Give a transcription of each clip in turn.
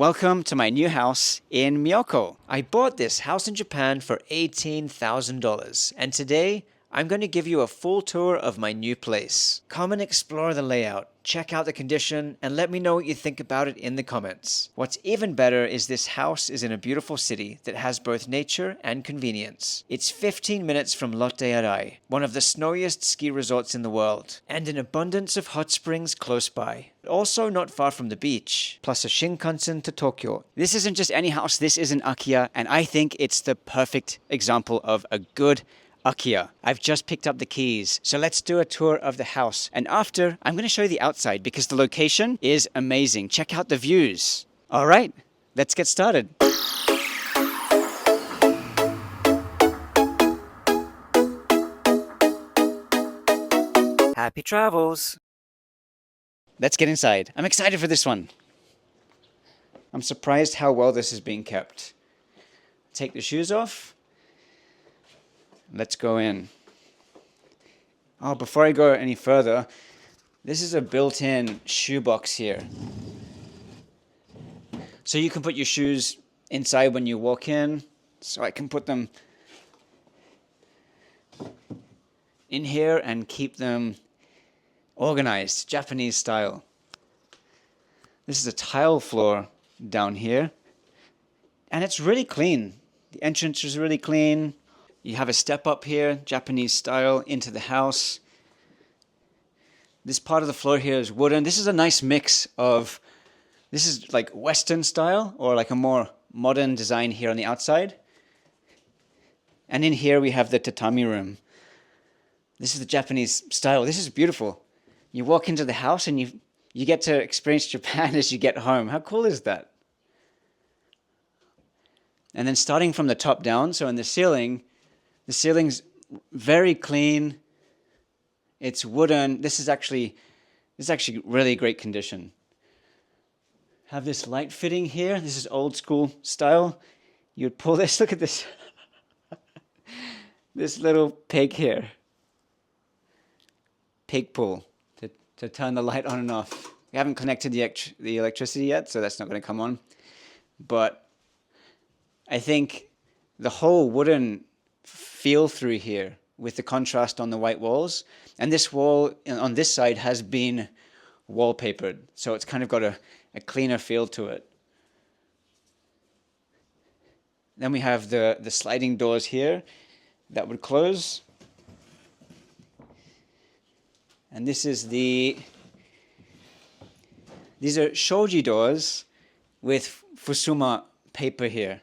Welcome to my new house in Myoko. I bought this house in Japan for $18,000, and today I'm going to give you a full tour of my new place. Come and explore the layout, check out the condition, and let me know what you think about it in the comments. What's even better is this house is in a beautiful city that has both nature and convenience. It's 15 minutes from Lotte Arai, one of the snowiest ski resorts in the world, and an abundance of hot springs close by. Also not far from the beach, plus a Shinkansen to Tokyo. This isn't just any house, this is an Akiya, and I think it's the perfect example of a good Akiya. I've just picked up the keys, so let's do a tour of the house. And after, I'm going to show you the outside because the location is amazing. Check out the views. All right, let's get started. Happy travels. Let's get inside. I'm excited for this one. I'm surprised how well this is being kept. Take the shoes off. Let's go in. Oh, before I go any further, this is a built-in shoebox here. So you can put your shoes inside when you walk in. So I can put them in here and keep them organized, Japanese style. This is a tile floor down here. And it's really clean. The entrance is really clean. You have a step up here, Japanese style, into the house. This part of the floor here is wooden. This is a nice mix of, this is like Western style or like a more modern design here on the outside. And in here we have the tatami room. This is the Japanese style. This is beautiful. You walk into the house and you get to experience Japan as you get home. How cool is that? And then starting from the top down, so in the ceiling's very clean. It's wooden. This is actually really great condition. Have this light fitting here. This is old school style. You'd pull this. Look at this. This little peg here. Peg pull to turn the light on and off. We haven't connected the electricity yet, so that's not going to come on. But I think the whole wooden feel through here with the contrast on the white walls, and this wall on this side has been wallpapered, so it's kind of got a cleaner feel to it. Then we have the sliding doors here that would close, and these are shoji doors with fusuma paper here.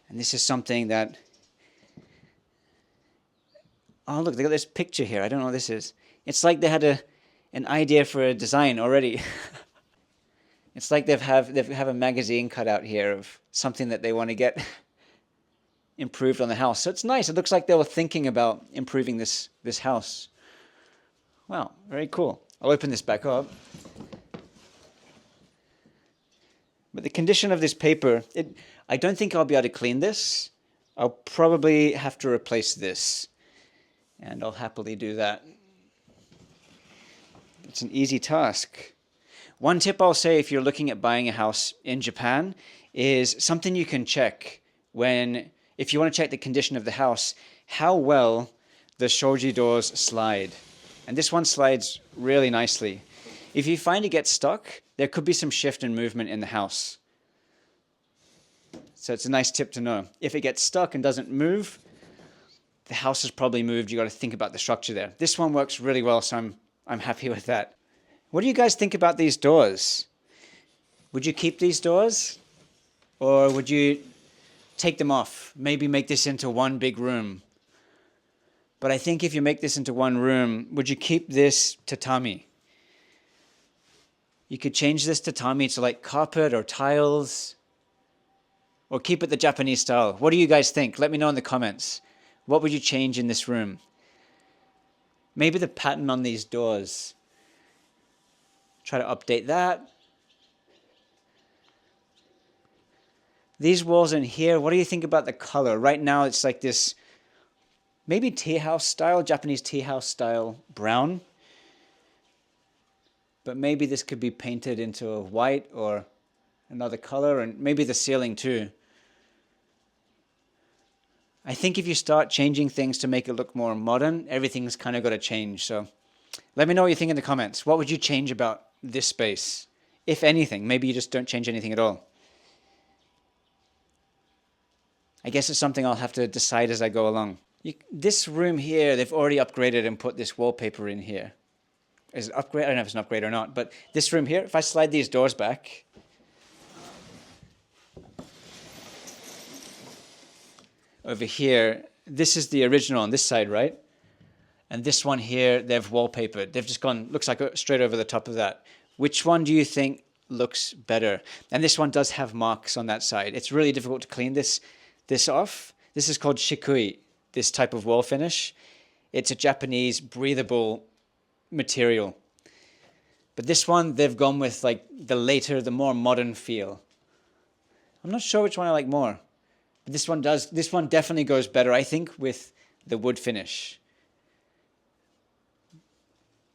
And this is something that, oh look, they got this picture here. I don't know what this is. It's like they had an idea for a design already. It's like they have a magazine cut out here of something that they want to get improved on the house. So it's nice. It looks like they were thinking about improving this house. Wow, very cool. I'll open this back up. But the condition of this paper, I don't think I'll be able to clean this. I'll probably have to replace this. And I'll happily do that. It's an easy task. One tip I'll say if you're looking at buying a house in Japan is something you can check if you want to check the condition of the house, how well the shoji doors slide. And this one slides really nicely. If you find it gets stuck, there could be some shift and movement in the house. So it's a nice tip to know. If it gets stuck and doesn't move, the house has probably moved. You got to think about the structure there. This one works really well, so I'm happy with that. What do you guys think about these doors? Would you keep these doors? Or would you take them off? Maybe make this into one big room. But I think if you make this into one room, would you keep this tatami? You could change this tatami to like carpet or tiles, or keep it the Japanese style. What do you guys think? Let me know in the comments. What would you change in this room? Maybe the pattern on these doors. Try to update that. These walls in here, what do you think about the color? Right now it's like this, maybe tea house style, Japanese tea house style brown. But maybe this could be painted into a white or another color, and maybe the ceiling too. I think if you start changing things to make it look more modern, everything's kind of got to change. So let me know what you think in the comments. What would you change about this space? If anything, maybe you just don't change anything at all. I guess it's something I'll have to decide as I go along. This room here, they've already upgraded and put this wallpaper in here. Is it upgrade? I don't know if it's an upgrade or not, but this room here, if I slide these doors back, over here, this is the original on this side, right? And this one here, they've wallpapered. They've just gone, looks like straight over the top of that. Which one do you think looks better? And this one does have marks on that side. It's really difficult to clean this off. This is called shikui, this type of wall finish. It's a Japanese breathable material. But this one, they've gone with like the more modern feel. I'm not sure which one I like more. But this one definitely goes better, I think, with the wood finish.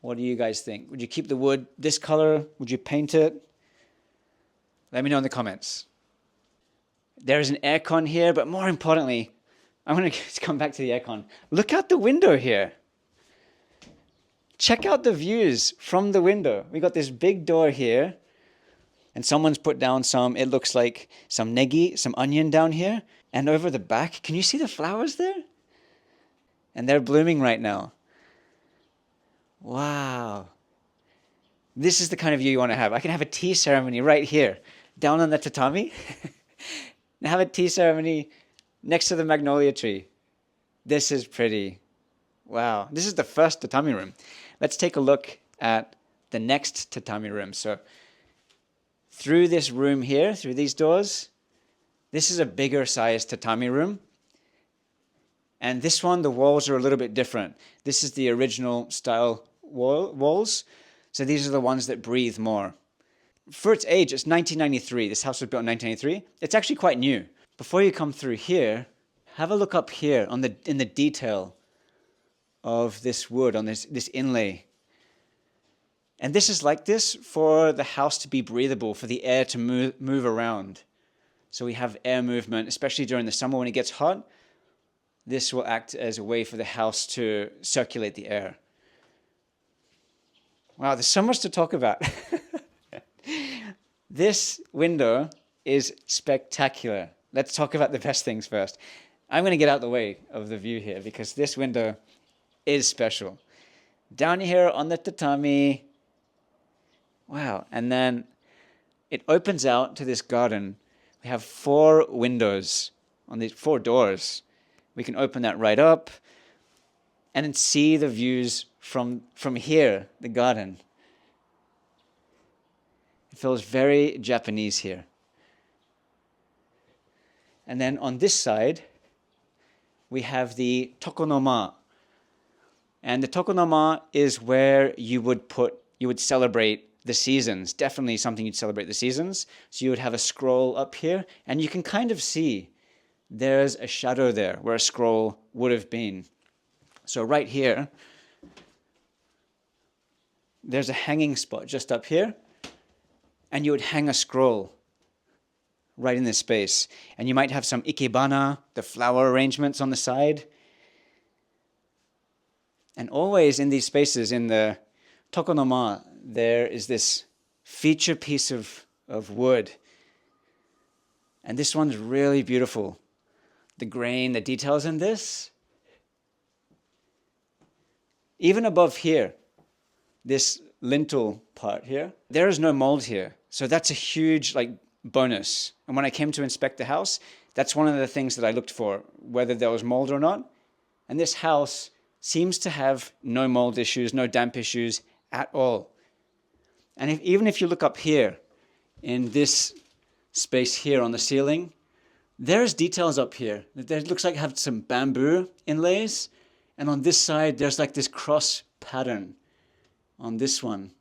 What do you guys think? Would you keep the wood this color? Would you paint it? Let me know in the comments. There is an aircon here, but more importantly, I'm going to come back to the aircon. Look out the window here. Check out the views from the window. We got this big door here, and someone's put down it looks like some negi, some onion down here. And over the back, can you see the flowers there? And they're blooming right now. Wow. This is the kind of view you want to have. I can have a tea ceremony right here, down on the tatami. And have a tea ceremony next to the magnolia tree. This is pretty. Wow. This is the first tatami room. Let's take a look at the next tatami room. So through this room here, through these doors, this is a bigger size tatami room. And this one, the walls are a little bit different. This is the original style walls. So these are the ones that breathe more. For its age, it's 1993. This house was built in 1993. It's actually quite new. Before you come through here, have a look up here in the detail of this wood, on this inlay. And this is like this for the house to be breathable, for the air to move around. So we have air movement, especially during the summer when it gets hot. This will act as a way for the house to circulate the air. Wow, there's so much to talk about. This window is spectacular. Let's talk about the best things first. I'm going to get out the way of the view here because this window is special. Down here on the tatami. Wow. And then it opens out to this garden. We have 4 windows on these 4 doors. We can open that right up and then see the views from here, the garden. It feels very Japanese here. And then on this side, we have the tokonoma. And the tokonoma is where you would celebrate the seasons. Definitely something you'd celebrate the seasons. So you would have a scroll up here, and you can kind of see there's a shadow there where a scroll would have been. So right here, there's a hanging spot just up here, and you would hang a scroll right in this space. And you might have some ikebana, the flower arrangements on the side. And always in these spaces, in the tokonoma, there is this feature piece of wood. And this one's really beautiful. The grain, the details in this. Even above here, this lintel part here, there is no mold here. So that's a huge bonus. And when I came to inspect the house, that's one of the things that I looked for, whether there was mold or not. And this house seems to have no mold issues, no damp issues at all. And even if you look up here, in this space here on the ceiling, there's details up here. There looks like it have some bamboo inlays. And on this side, there's like this cross pattern on this one.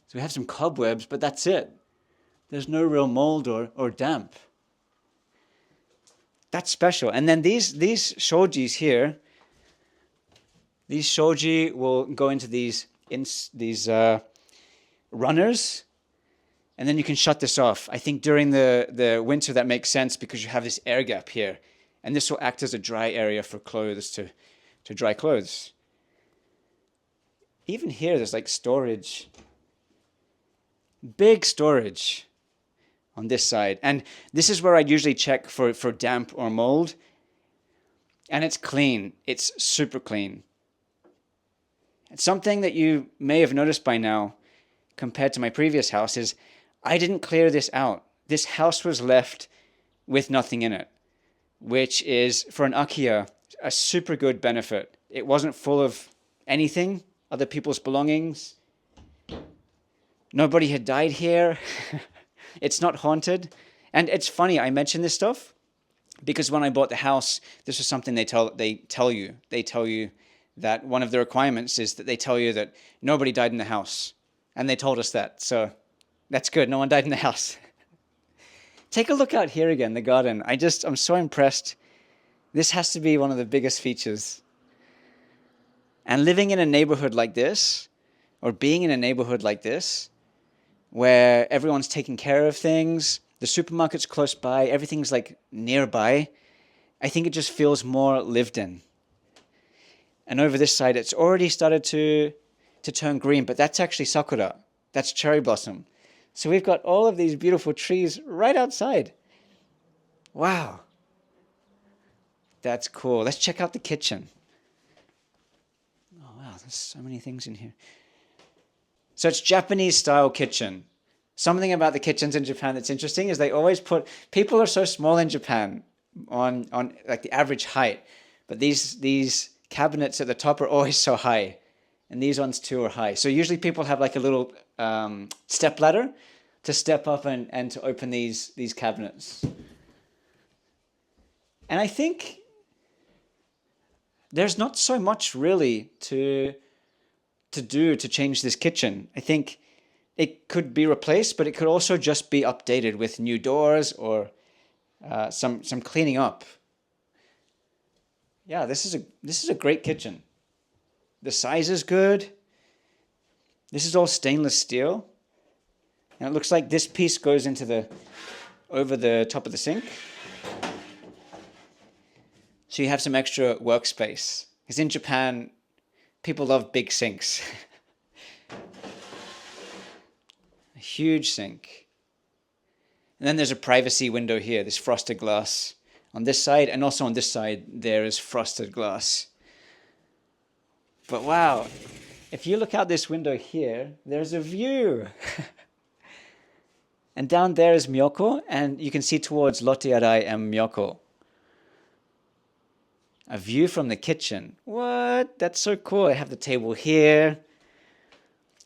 So we have some cobwebs, but that's it. There's no real mold or damp. That's special. And then these shojis here, these shoji will go into these runners. And then you can shut this off. I think during the winter that makes sense because you have this air gap here. And this will act as a dry area for clothes to dry clothes. Even here, there's like storage. Big storage on this side. And this is where I usually check for damp or mold. And it's clean. It's super clean. It's something that you may have noticed by now compared to my previous house is I didn't clear this out. This house was left with nothing in it, which is, for an Akiya, a super good benefit. It wasn't full of anything, other people's belongings. Nobody had died here. It's not haunted. And it's funny, I mention this stuff because when I bought the house, this was something they tell you. They tell you that one of the requirements is that they tell you that nobody died in the house. And they told us that. So that's good. No one died in the house. Take a look out here again, the garden. I'm so impressed. This has to be one of the biggest features. And living in a neighborhood like this, or being in a neighborhood like this, where everyone's taking care of things, the supermarket's close by, everything's like nearby, I think it just feels more lived in. And over this side, it's already started to turn green, but that's actually sakura. That's cherry blossom. So we've got all of these beautiful trees right outside. Wow. That's cool. Let's check out the kitchen. Oh, wow, there's so many things in here. So it's Japanese style kitchen. Something about the kitchens in Japan that's interesting is they always people are so small in Japan on like the average height, but these cabinets at the top are always so high. And these ones too are high. So usually people have like a little step ladder to step up and to open these cabinets. And I think there's not so much really to do to change this kitchen. I think it could be replaced, but it could also just be updated with new doors or some cleaning up. Yeah, this is a great kitchen. The size is good. This is all stainless steel. And it looks like this piece goes into over the top of the sink. So you have some extra workspace. Because in Japan, people love big sinks. A huge sink. And then there's a privacy window here, this frosted glass on this side. And also on this side, there is frosted glass. But wow, if you look out this window here, there's a view. And down there is Myoko, and you can see towards Lotte Arai and Myoko. A view from the kitchen. What? That's so cool. I have the table here.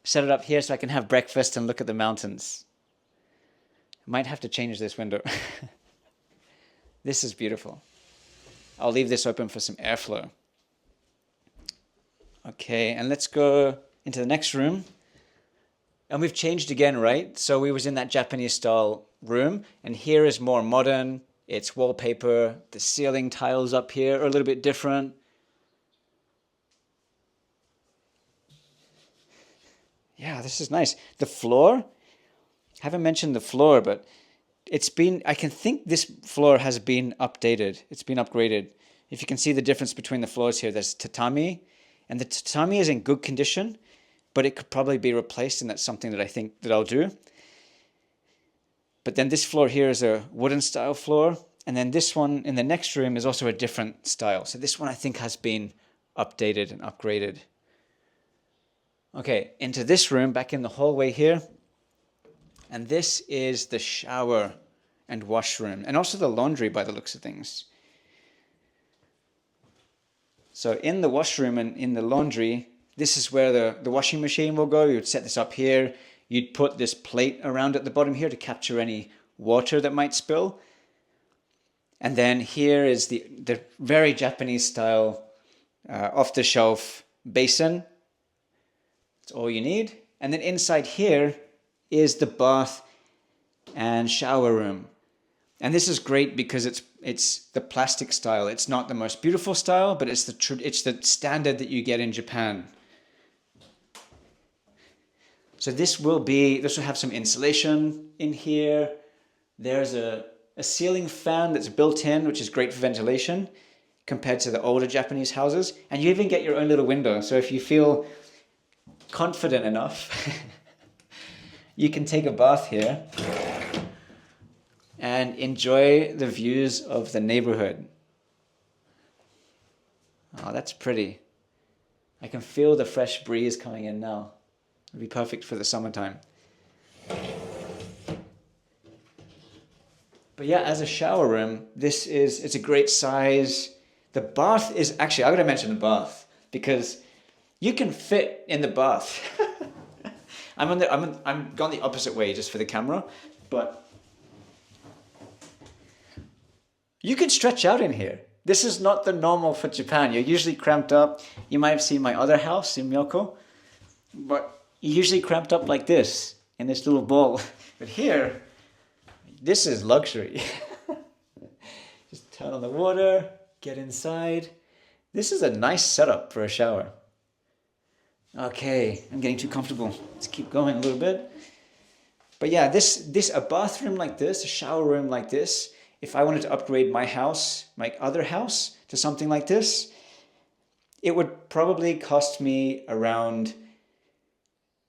Set it up here so I can have breakfast and look at the mountains. I might have to change this window. This is beautiful. I'll leave this open for some airflow. Okay, and let's go into the next room. And we've changed again, right? So we was in that Japanese style room, and here is more modern. It's wallpaper. The ceiling tiles up here are a little bit different. Yeah, this is nice. The floor, I haven't mentioned the floor, but I can think this floor has been updated. It's been upgraded. If you can see the difference between the floors here, there's tatami, and the tatami is in good condition, but it could probably be replaced, and that's something that I think that I'll do. But then this floor here is a wooden style floor, and then this one in the next room is also a different style. So this one I think has been updated and upgraded. Okay, into this room, back in the hallway here, and this is the shower and washroom, and also the laundry by the looks of things. So in the washroom and in the laundry, this is where the washing machine will go. You'd set this up here. You'd put this plate around at the bottom here to capture any water that might spill. And then here is the very Japanese style off-the-shelf basin. That's all you need. And then inside here is the bath and shower room. And this is great because it's the plastic style. It's not the most beautiful style, but it's the standard that you get in Japan. So this will have some insulation in here. There's a ceiling fan that's built in, which is great for ventilation compared to the older Japanese houses. And you even get your own little window. So if you feel confident enough, you can take a bath here and enjoy the views of the neighborhood. Oh, that's pretty. I can feel the fresh breeze coming in now. It'd be perfect for the summertime. But yeah, as a shower room, it's a great size. The bath is actually, I gotta mention the bath because you can fit in the bath. I'm going the opposite way just for the camera, but you can stretch out in here. This is not the normal for Japan. You're usually cramped up. You might have seen my other house in Myoko, but you're usually cramped up like this in this little ball. But here, this is luxury. Just turn on the water, get inside. This is a nice setup for a shower. Okay, I'm getting too comfortable. Let's keep going a little bit. But yeah, a bathroom like this, a shower room like this, if I wanted to upgrade my house, my other house, to something like this, it would probably cost me around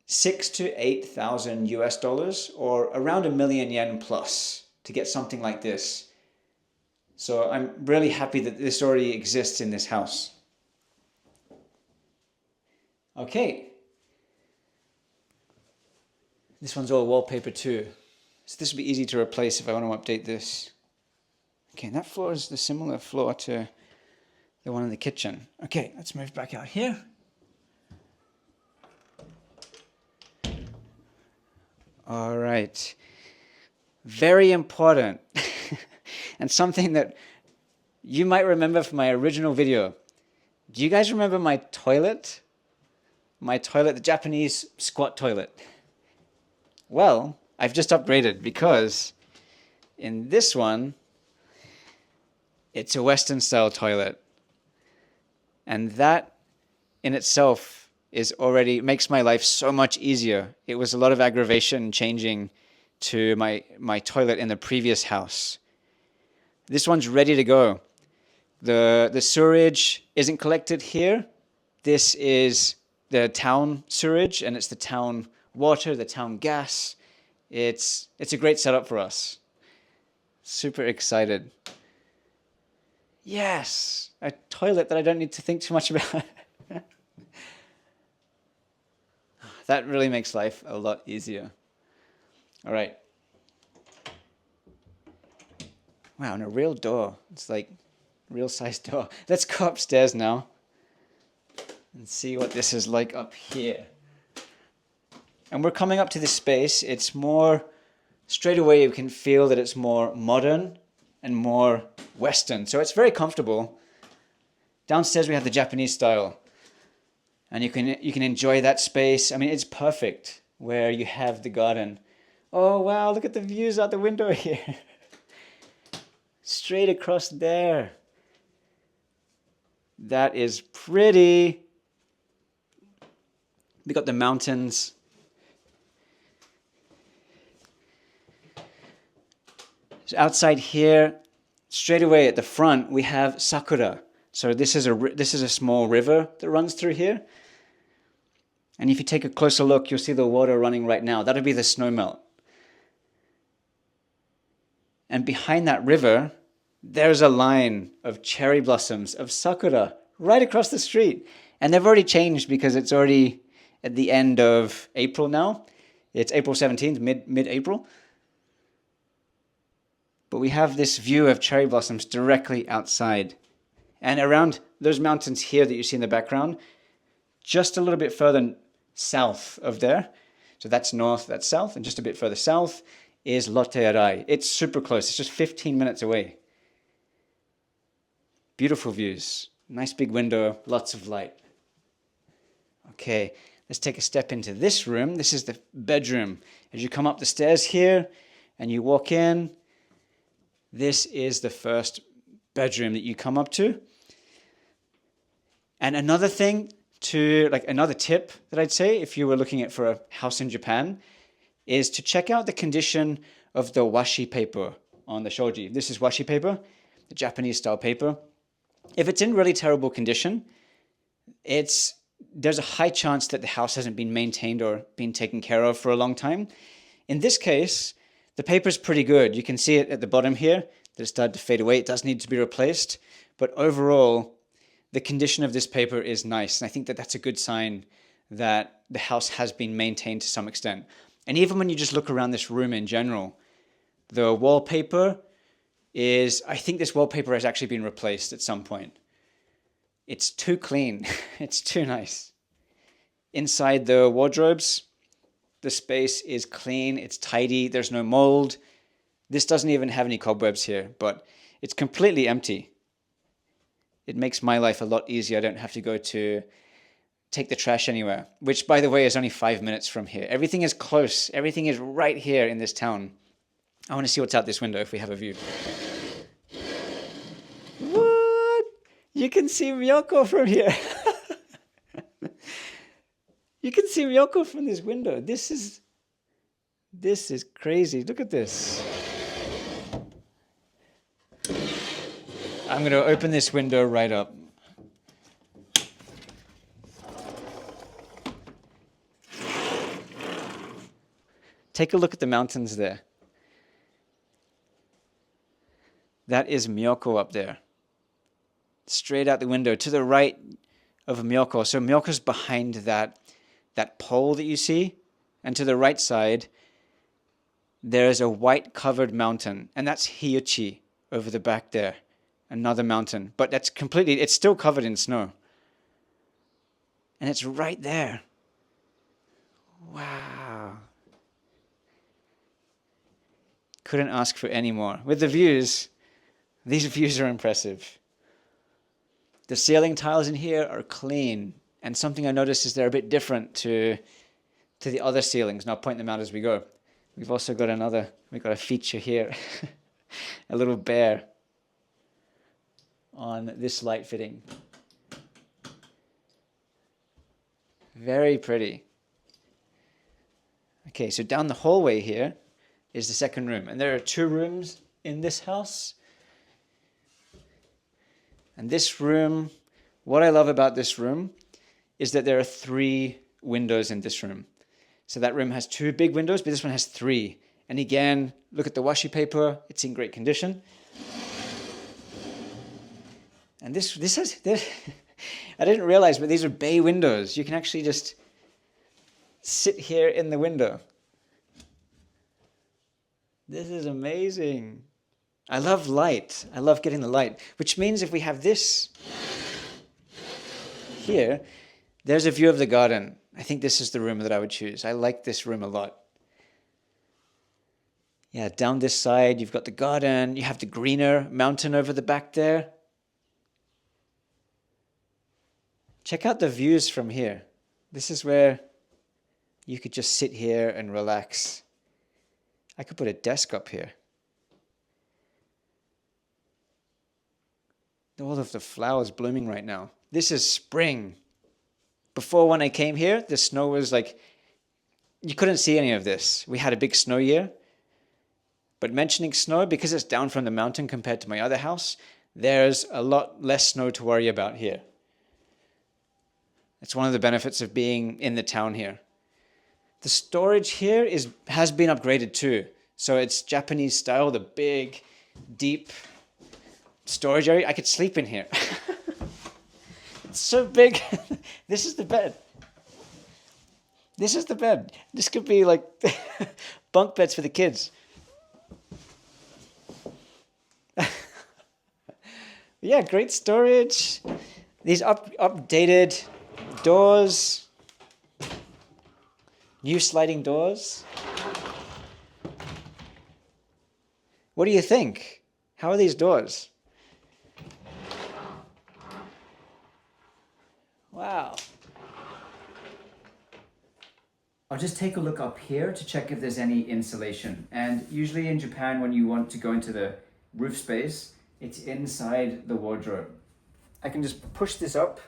6,000 to 8,000 US dollars, or around $1,000,000 yen plus to get something like this. So I'm really happy that this already exists in this house. Okay. This one's all wallpaper too. So this will be easy to replace if I want to update this. Okay, and that floor is the similar floor to the one in the kitchen. Okay, let's move back out here. All right. Very important. And something that you might remember from my original video. Do you guys remember my toilet? My toilet, the Japanese squat toilet. Well, I've just upgraded because in this one, it's a Western style toilet. And that in itself makes my life so much easier. It was a lot of aggravation changing to my toilet in the previous house. This one's ready to go. The sewerage isn't collected here. This is the town sewerage, and it's the town water, the town gas. It's a great setup for us. Super excited. Yes, a toilet that I don't need to think too much about. That really makes life a lot easier. All right. Wow, and a real door. It's like a real size door. Let's go upstairs now and see what this is like up here. And we're coming up to this space. It's more, straight away you can feel that it's more modern and more Western. So it's very comfortable. Downstairs we have the Japanese style. And you can enjoy that space. I mean, it's perfect where you have the garden. Oh, wow, look at the views out the window here. Straight across there. That is pretty. We got the mountains. So outside here, straight away at the front, we have sakura. So this is a small river that runs through here. And if you take a closer look, you'll see the water running right now. That'll be the snowmelt. And behind that river, there's a line of cherry blossoms, of sakura, right across the street. And they've already changed because it's already at the end of April now. It's April 17th, mid-April. But we have this view of cherry blossoms directly outside. And around those mountains here that you see in the background, just a little bit further south of there, so that's north, that's south, and just a bit further south is Lotte Arai. It's super close. It's just 15 minutes away. Beautiful views. Nice big window, lots of light. Okay, let's take a step into this room. This is the bedroom. As you come up the stairs here and you walk in, this is the first bedroom that you come up to. And another thing like another tip that I'd say if you were looking at for a house in Japan is to check out the condition of the washi paper on the shoji. This is washi paper, the Japanese style paper. If it's in really terrible condition, there's a high chance that the house hasn't been maintained or been taken care of for a long time. In this case, the paper's pretty good. You can see it at the bottom here that it's started to fade away. It does need to be replaced, but overall, the condition of this paper is nice. And I think that that's a good sign that the house has been maintained to some extent. And even when you just look around this room in general, the wallpaper I think this wallpaper has actually been replaced at some point. It's too clean. It's too nice. Inside the wardrobes, the space is clean. It's tidy. There's no mold. This doesn't even have any cobwebs here, but it's completely empty. It makes my life a lot easier. I don't have to go to take the trash anywhere, which, by the way, is only 5 minutes from here. Everything is close. Everything is right here in this town. I want to see what's out this window if we have a view. What? You can see Myoko from here. You can see Myoko from this window. This is crazy. Look at this. I'm going to open this window right up. Take a look at the mountains there. That is Myoko up there. Straight out the window to the right of Myoko. So Myoko's behind that pole that you see. And to the right side, there's a white covered mountain. And that's Hiyuchi over the back there. Another mountain. But it's still covered in snow. And it's right there. Wow. Couldn't ask for any more. With the views, these views are impressive. The ceiling tiles in here are clean. And something I noticed is they're a bit different to the other ceilings. And I'll point them out as we go. We've also got a feature here. A little bear on this light fitting. Very pretty. Okay, so down the hallway here is the second room. And there are 2 rooms in this house. And this room, what I love about this room is that there are 3 windows in this room. So that room has 2 big windows, but this one has 3. And again, look at the washi paper. It's in great condition. And this has, I didn't realize, but these are bay windows. You can actually just sit here in the window. This is amazing. I love light. I love getting the light, which means if we have this here, there's a view of the garden. I think this is the room that I would choose. I like this room a lot. Yeah, down this side, you've got the garden. You have the greener mountain over the back there. Check out the views from here. This is where you could just sit here and relax. I could put a desk up here. All of the flowers blooming right now. This is spring. Before when I came here, the snow was like, you couldn't see any of this. We had a big snow year. But mentioning snow, because it's down from the mountain compared to my other house, there's a lot less snow to worry about here. It's one of the benefits of being in the town here. The storage here has been upgraded too. So it's Japanese style, the big, deep storage area. I could sleep in here. It's so big. This is the bed. This is the bed. This could be like bunk beds for the kids. Yeah, great storage. These updated doors. New sliding doors. What do you think? How are these doors? Wow. I'll just take a look up here to check if there's any insulation. And usually in Japan, when you want to go into the roof space, it's inside the wardrobe. I can just push this up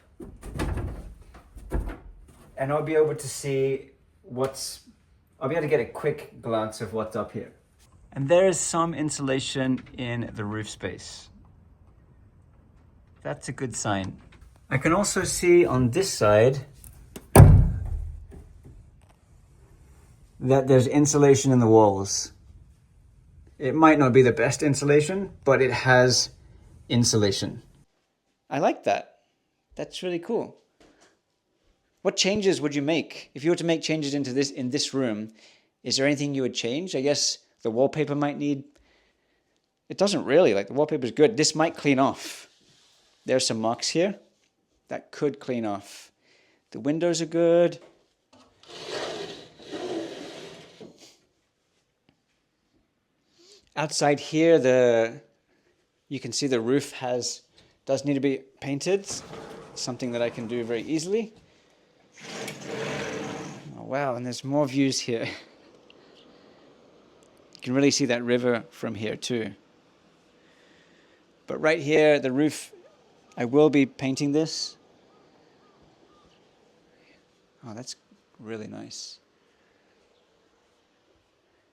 and I'll be able to see I'll be able to get a quick glance of what's up here. And there is some insulation in the roof space. That's a good sign. I can also see on this side that there's insulation in the walls. It might not be the best insulation, but it has insulation. I like that. That's really cool. What changes would you make? If you were to make changes in this room, is there anything you would change? I guess the wallpaper might need... It doesn't really, like the wallpaper's good. This might clean off. There's some marks here. That could clean off. The windows are good. Outside here, you can see the roof does need to be painted. Something that I can do very easily. Oh, wow, and there's more views here. You can really see that river from here too. But right here, the roof, I will be painting this. Oh, that's really nice.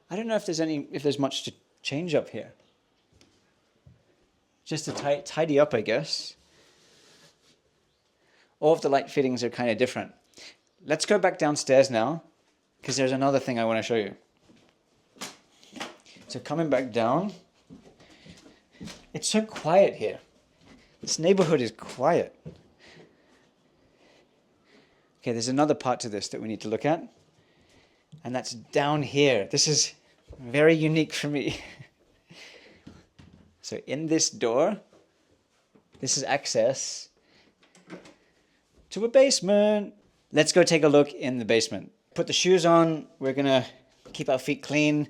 I don't know if there's much to change up here. Just to tidy up, I guess. All of the light fittings are kind of different. Let's go back downstairs now, because there's another thing I want to show you. So coming back down, it's so quiet here. This neighborhood is quiet. Okay, there's another part to this that we need to look at, and that's down here. This is very unique for me. So in this door, this is access to a basement. Let's go take a look in the basement. Put the shoes on. We're gonna keep our feet clean.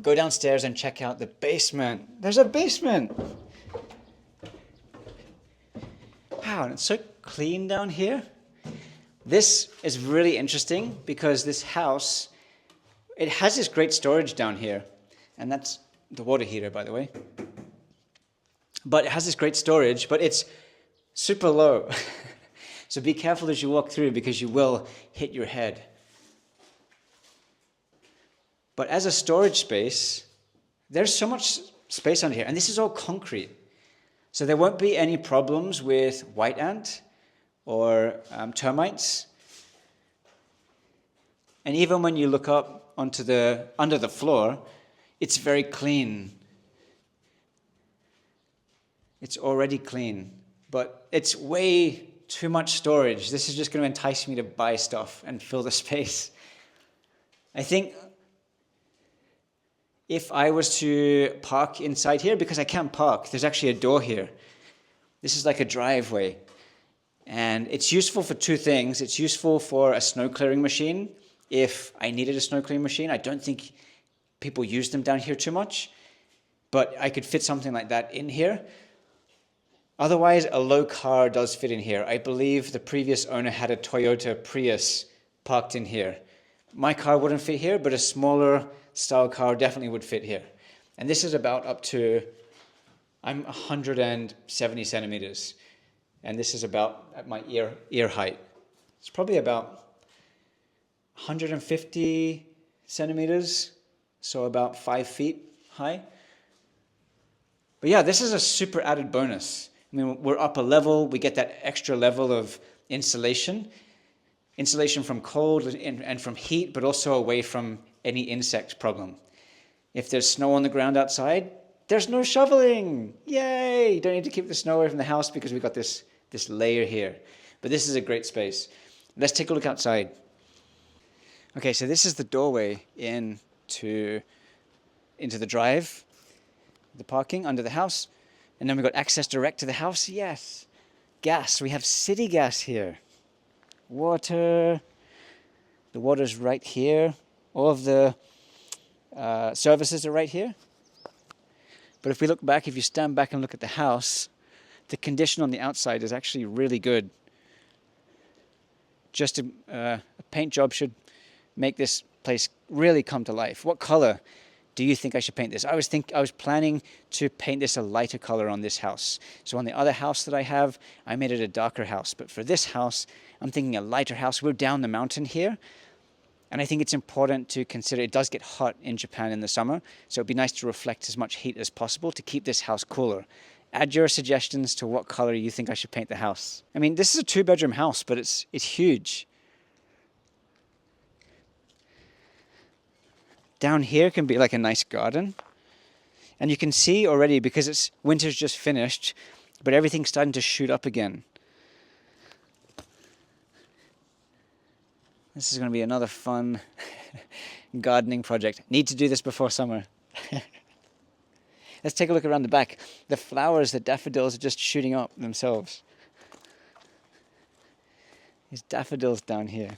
Go downstairs and check out the basement. There's a basement. Wow, and it's so clean down here. This is really interesting because this house, it has this great storage down here. And that's the water heater, by the way. But it has this great storage, but it's super low. So be careful as you walk through because you will hit your head. But as a storage space, there's so much space under here. And this is all concrete. So there won't be any problems with white ant or termites. And even when you look up onto under the floor, it's very clean. It's already clean, but it's way too much storage. This is just going to entice me to buy stuff and fill the space. I think if I was to park inside here, because I can't park, there's actually a door here. This is like a driveway. And it's useful for two things. It's useful for a snow clearing machine. If I needed a snow clearing machine, I don't think people use them down here too much, but I could fit something like that in here. Otherwise, a low car does fit in here. I believe the previous owner had a Toyota Prius parked in here. My car wouldn't fit here, but a smaller style car definitely would fit here. And this is about up to, I'm 170 centimeters. And this is about at my ear height. It's probably about 150 centimeters, so about 5 feet high. But yeah, this is a super added bonus. I mean, we're up a level, we get that extra level of insulation from cold and from heat, but also away from any insect problem. If there's snow on the ground outside, there's no shoveling. Yay! You don't need to keep the snow away from the house because we've got this layer here. But this is a great space. Let's take a look outside. Okay, so this is the doorway into the drive, the parking under the house. And then we've got access direct to the house. Yes. Gas. We have city gas here. Water. The water's right here. All of the services are right here. But if we look back, if you stand back and look at the house, the condition on the outside is actually really good. Just a paint job should make this place really come to life. What color do you think I should paint this? I was planning to paint this a lighter color on this house. So on the other house that I have, I made it a darker house. But for this house, I'm thinking a lighter house. We're down the mountain here. And I think it's important to consider, it does get hot in Japan in the summer, so it'd be nice to reflect as much heat as possible to keep this house cooler. Add your suggestions to what color you think I should paint the house. I mean, this is a 2-bedroom house, but it's huge. Down here can be like a nice garden. And you can see already, because winter's just finished, but everything's starting to shoot up again. This is going to be another fun gardening project. Need to do this before summer. Let's take a look around the back. The flowers, the daffodils, are just shooting up themselves. These daffodils down here.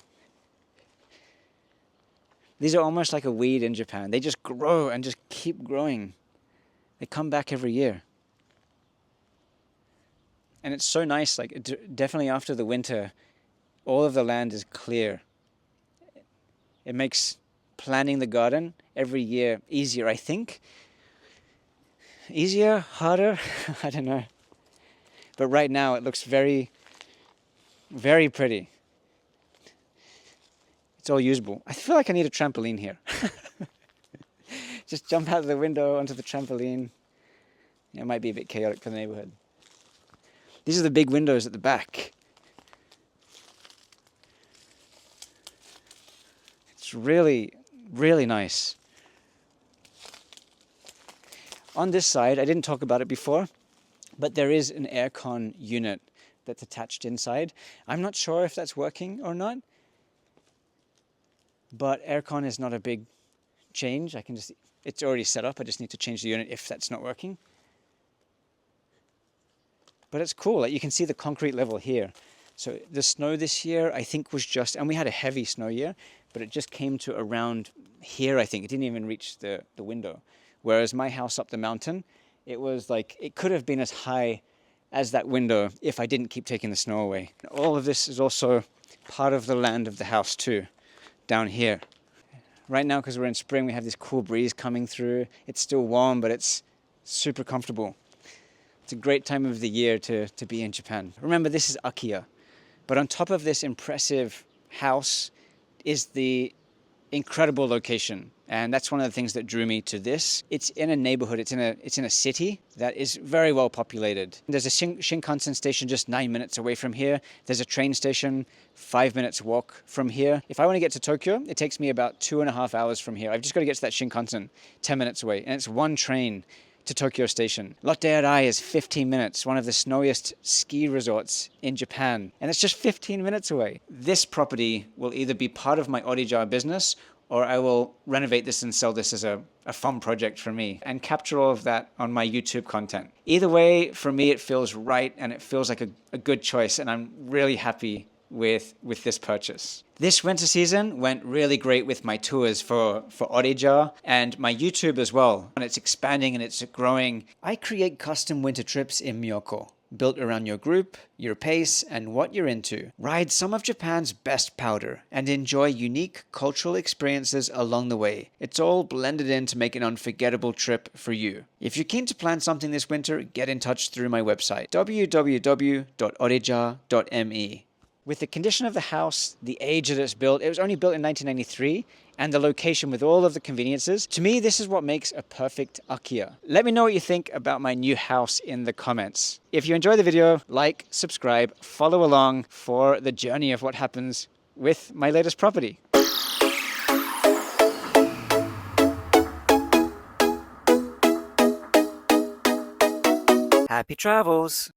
These are almost like a weed in Japan. They just grow and just keep growing. They come back every year. And it's so nice, like definitely after the winter, all of the land is clear. It makes planning the garden every year easier, I think. Easier? Harder? I don't know. But right now it looks very, very pretty. It's all usable. I feel like I need a trampoline here. Just jump out of the window onto the trampoline. It might be a bit chaotic for the neighborhood. These are the big windows at the back. It's really, really nice. On this side, I didn't talk about it before, but there is an aircon unit that's attached inside. I'm not sure if that's working or not, but aircon is not a big change. It's already set up. I just need to change the unit if that's not working. But it's cool. Like, you can see the concrete level here. So the snow this year, I think, was just, and we had a heavy snow year, but it just came to around here, I think. It didn't even reach the window. Whereas my house up the mountain, it was like, it could have been as high as that window if I didn't keep taking the snow away. All of this is also part of the land of the house too, down here. Right now, because we're in spring, we have this cool breeze coming through. It's still warm, but it's super comfortable. It's a great time of the year to be in Japan. Remember, this is Akiya. But on top of this impressive house is the incredible location. And that's one of the things that drew me to this. It's in a neighborhood, it's in a city that is very well populated. There's a Shinkansen station just 9 minutes away from here. There's a train station 5 minutes walk from here. If I want to get to Tokyo, it takes me about 2.5 hours from here. I've just got to get to that Shinkansen 10 minutes away. And it's one train to Tokyo Station. Lotte Arai is 15 minutes, one of the snowiest ski resorts in Japan. And it's just 15 minutes away. This property will either be part of my Orija business, or I will renovate this and sell this as a fun project for me and capture all of that on my YouTube content. Either way, for me, it feels right and it feels like a good choice, and I'm really happy with this purchase. This winter season went really great with my tours for Orija and my YouTube as well. And it's expanding and it's growing. I create custom winter trips in Myoko, built around your group, your pace, and what you're into. Ride some of Japan's best powder and enjoy unique cultural experiences along the way. It's all blended in to make an unforgettable trip for you. If you're keen to plan something this winter, get in touch through my website, www.orija.me. With the condition of the house, the age that it's built, it was only built in 1993, and the location with all of the conveniences, to me, this is what makes a perfect Akiya. Let me know what you think about my new house in the comments. If you enjoyed the video, like, subscribe, follow along for the journey of what happens with my latest property. Happy travels!